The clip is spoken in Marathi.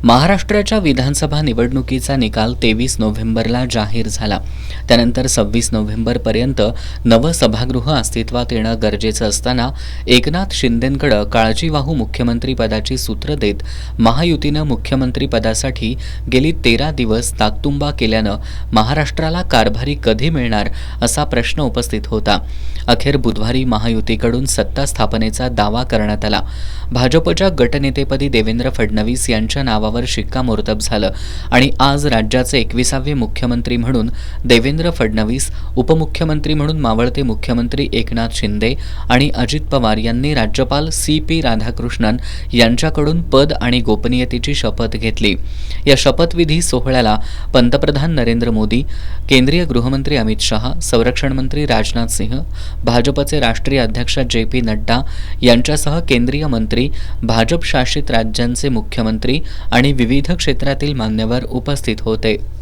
महाराष्ट्राच्या विधानसभा निवडणुकीचा निकाल 23 नोव्हेंबरला जाहीर झाला. त्यानंतर 26 नोव्हेंबरपर्यंत नवं सभागृह अस्तित्वात येणं गरजेचं असताना एकनाथ शिंदेंकडे काळजीवाहू मुख्यमंत्रीपदाची सूत्र देत महायुतीनं मुख्यमंत्रीपदासाठी गेली 13 दिवस ताकतुंबा केल्यानं महाराष्ट्राला कारभारी कधी मिळणार असा प्रश्न उपस्थित होता. अखेर बुधवारी महायुतीकडून सत्ता स्थापनेचा दावा करण्यात आला. भाजपच्या गटनेतेपदी देवेंद्र फडणवीस यांच्या नावावर शिक्कामोर्तब झालं आणि आज राज्याचे 21वे मुख्यमंत्री म्हणून देवेंद्र फडणवीस, उपमुख्यमंत्री म्हणून मावळते मुख्यमंत्री एकनाथ शिंदे आणि अजित पवार यांनी राज्यपाल CP राधाकृष्णन यांच्याकडून पद आणि गोपनीयतेची शपथ घेतली. या शपथविधी सोहळ्याला पंतप्रधान नरेंद्र मोदी, केंद्रीय गृहमंत्री अमित शहा, संरक्षण मंत्री राजनाथ सिंह, भाजपचे राष्ट्रीय अध्यक्ष JP नड्डा यांच्यासह केंद्रीय मंत्री, भाजप शासित राज्यांचे मुख्यमंत्री आणि विविध क्षेत्रातील मान्यवर उपस्थित होते.